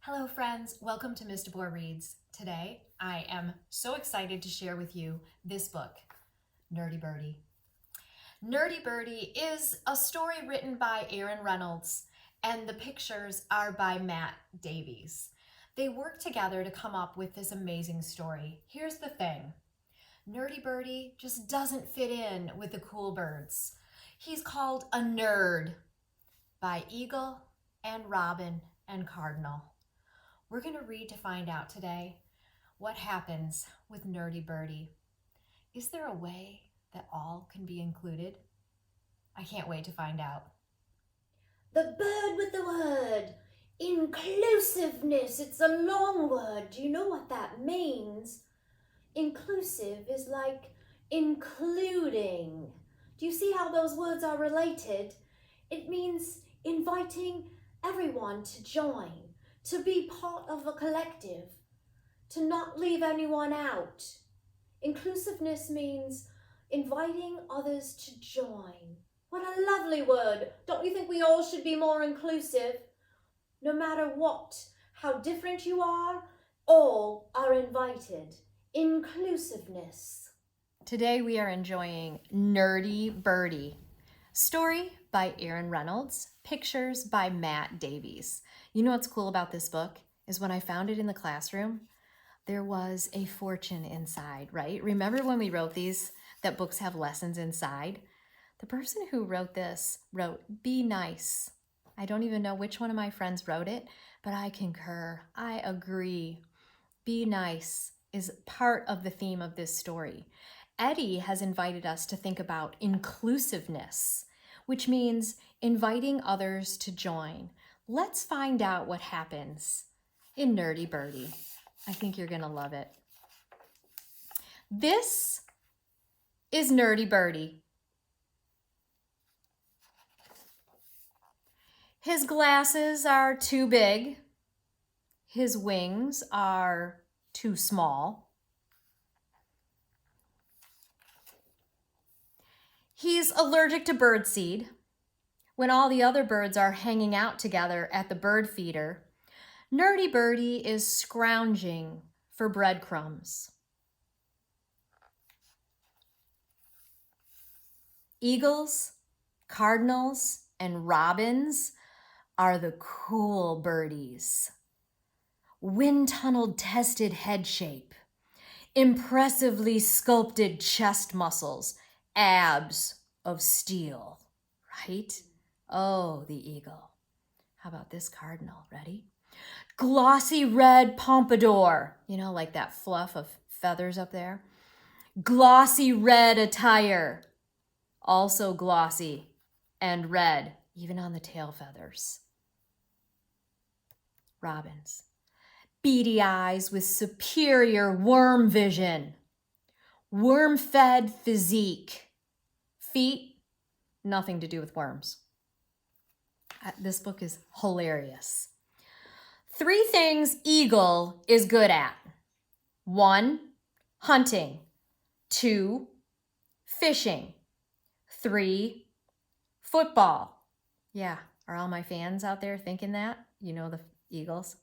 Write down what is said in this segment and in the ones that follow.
Hello friends, welcome to Miss DeBoer Reads. Today, I am so excited to share with you this book, Nerdy Birdy. Nerdy Birdy is a story written by Reynolds, and the pictures are by Davies. They worked together to come up with this amazing story. Here's the thing, Nerdy Birdy just doesn't fit in with the cool birds. He's called a nerd by Eagle and Robin and Cardinal. We're going to read to find out today what happens with Nerdy Birdy. Is there a way that all can be included? I can't wait to find out. The bird with the word. Inclusiveness. It's a long word. Do you know what that means? Inclusive is like including. Do you see how those words are related? It means inviting everyone to join, to be part of a collective, to not leave anyone out. Inclusiveness means inviting others to join. What a lovely word. Don't you think we all should be more inclusive? No matter what, how different you are, all are invited. Inclusiveness. Today we are enjoying Nerdy Birdy. Story by Reynolds, pictures by Davies. You know what's cool about this book is when I found it in the classroom, there was a fortune inside, right? Remember when we wrote these, that books have lessons inside? The person who wrote this wrote, "Be nice." I don't even know which one of my friends wrote it, but I concur. I agree. Be nice is part of the theme of this story. Eddie has invited us to think about inclusiveness, which means inviting others to join. Let's find out what happens in Nerdy Birdy. I think you're going to love it. This is Nerdy Birdy. His glasses are too big. His wings are too small. He's allergic to birdseed. When all the other birds are hanging out together at the bird feeder, Nerdy Birdy is scrounging for breadcrumbs. Eagles, cardinals, and robins are the cool birdies. Wind-tunneled tested head shape, impressively sculpted chest muscles, abs of steel, right? Oh, the eagle. How about this cardinal? Ready? Glossy red pompadour, you know, like that fluff of feathers up there. Glossy red attire, also glossy and red, even on the tail feathers. Robins. Beady eyes with superior worm vision. Worm-fed physique. Feet, nothing to do with worms. This book is hilarious. 3 things Eagle is good at. 1, hunting. 2, fishing. 3, football. Yeah, are all my fans out there thinking that? You know the Eagles?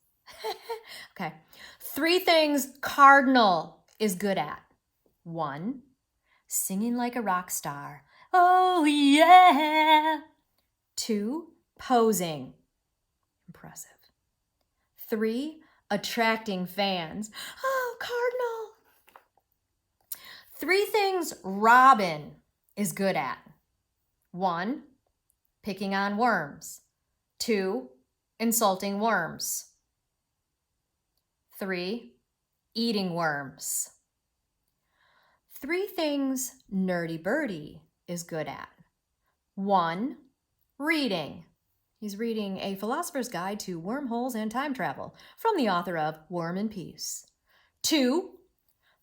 Okay. 3 things Cardinal is good at. 1, singing like a rock star. Oh, yeah. 2, posing. Impressive. 3, attracting fans. Oh, Cardinal. 3 things Robin is good at. 1, picking on worms. 2, insulting worms. 3, eating worms. 3 things Nerdy Birdy is good at. 1, reading. He's reading A Philosopher's Guide to Wormholes and Time Travel from the author of Worm and Peace. 2,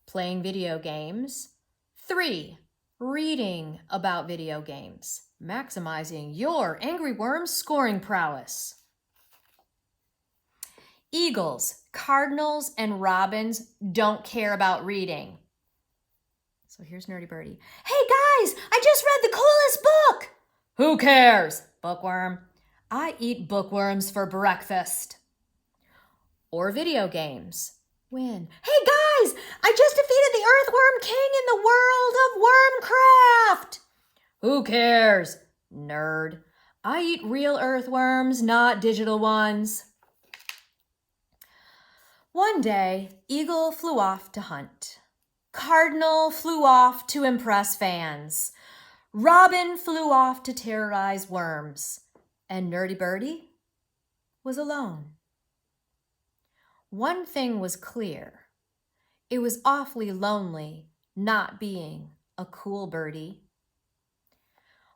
playing video games. 3, reading about video games, maximizing your Angry Worms scoring prowess. Eagles, cardinals, and robins don't care about reading. So here's Nerdy Birdy. Hey guys, I just read the coolest book. Who cares? Bookworm. I eat bookworms for breakfast. or video games. Win. Hey guys, I just defeated the Earthworm King in the world of Wormcraft. Who cares? Nerd. I eat real earthworms, not digital ones. One day, Eagle flew off to hunt. Cardinal flew off to impress fans. Robin flew off to terrorize worms. And Nerdy Birdie was alone. One thing was clear. It was awfully lonely not being a cool birdie.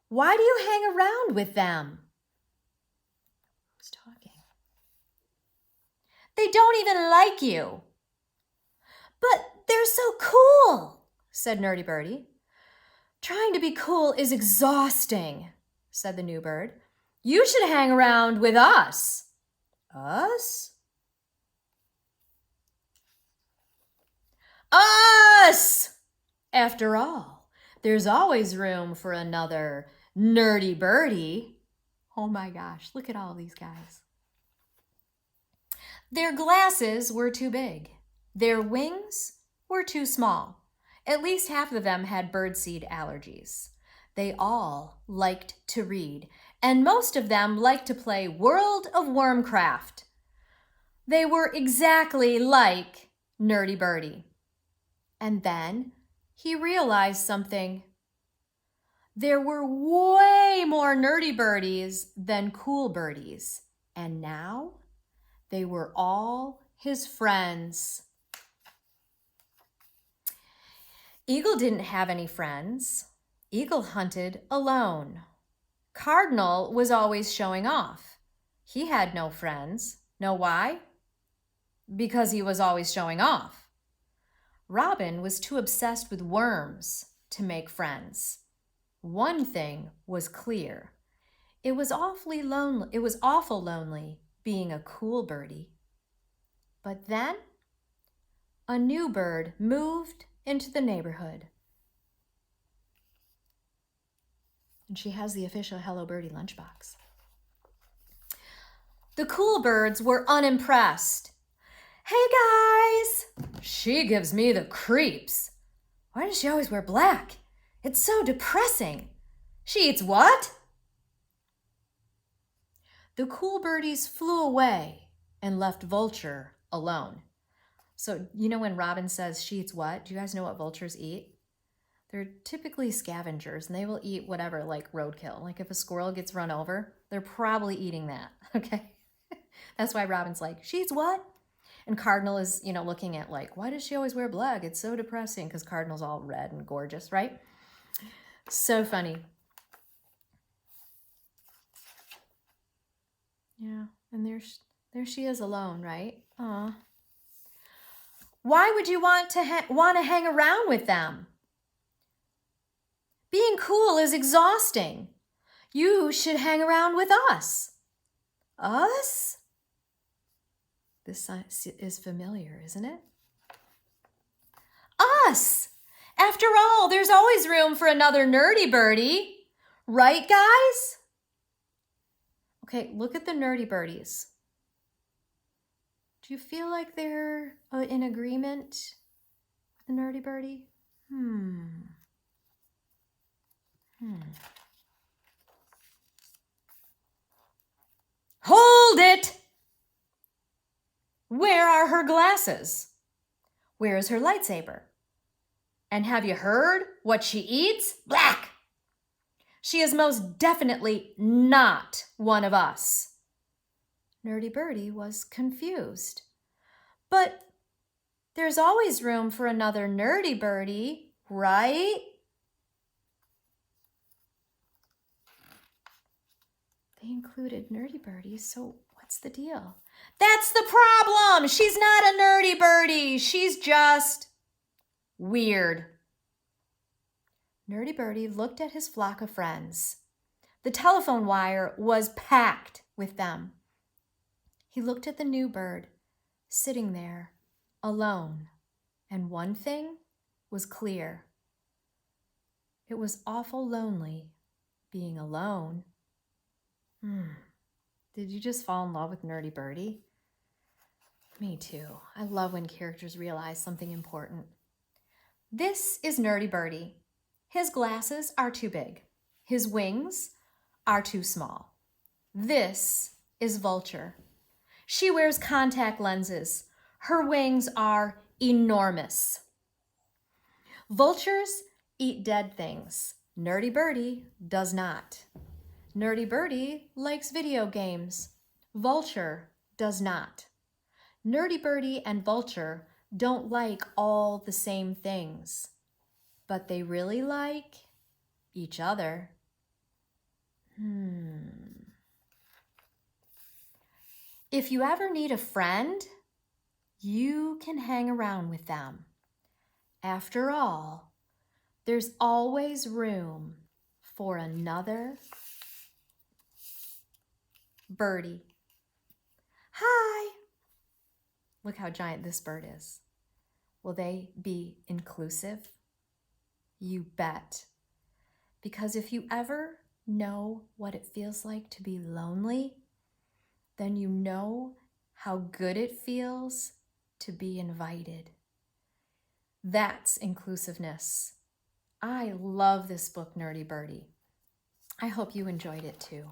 Why do you hang around with them? Who's talking? They don't even like you. But they're so cool, said Nerdy Birdie. Trying to be cool is exhausting, said the new bird. You should hang around with us. Us? Us! After all, there's always room for another Nerdy Birdie. Oh my gosh, look at all these guys. Their glasses were too big. Their wings were too small. At least half of them had birdseed allergies. They all liked to read, and most of them liked to play World of Wormcraft. They were exactly like Nerdy Birdie. And then he realized something. There were way more nerdy birdies than cool birdies, and now they were all his friends. Eagle didn't have any friends. Eagle hunted alone. Cardinal was always showing off. He had no friends. Know why? Because he was always showing off. Robin was too obsessed with worms to make friends. One thing was clear. It was awfully lonely. It was awful lonely being a cool birdie. But then a new bird moved into the neighborhood. And she has the official Hello Birdie lunchbox. The cool birds were unimpressed. Hey guys, she gives me the creeps. Why does she always wear black? It's so depressing. She eats what? The cool birdies flew away and left Vulture alone. So, you know when Robin says she eats what? Do you guys know what vultures eat? They're typically scavengers, and they will eat whatever, like roadkill. Like if a squirrel gets run over, they're probably eating that, okay? That's why Robin's like, she eats what? And Cardinal is, looking at like, why does she always wear black? It's so depressing, because Cardinal's all red and gorgeous, right? So funny. Yeah, and there she is alone, right? Aw. Why would you want to hang around with them? Being cool is exhausting. You should hang around with us. Us? This is familiar, isn't it? Us! After all, there's always room for another nerdy birdie. Right, guys? Okay, look at the nerdy birdies. Do you feel like they're in agreement with the nerdy birdie? Hold it! Where are her glasses? Where is her lightsaber? And have you heard what she eats? Black! She is most definitely not one of us. Nerdy Birdie was confused. But there's always room for another nerdy birdie, right? They included nerdy birdies, so what's the deal? That's the problem! She's not a nerdy birdie. She's just weird. Nerdy Birdie looked at his flock of friends. The telephone wire was packed with them. He looked at the new bird, sitting there, alone, and one thing was clear. It was awful lonely being alone. Did you just fall in love with Nerdy Birdie? Me too. I love when characters realize something important. This is Nerdy Birdie. His glasses are too big. His wings are too small. This is Vulture. She wears contact lenses. Her wings are enormous. Vultures eat dead things. Nerdy Birdie does not. Nerdy Birdie likes video games. Vulture does not. Nerdy Birdie and Vulture don't like all the same things, but they really like each other. If you ever need a friend, you can hang around with them. After all, there's always room for another birdie. Hi! Look how giant this bird is. Will they be inclusive? You bet. Because if you ever know what it feels like to be lonely, then you know how good it feels to be invited. That's inclusiveness. I love this book, Nerdy Birdie. I hope you enjoyed it too.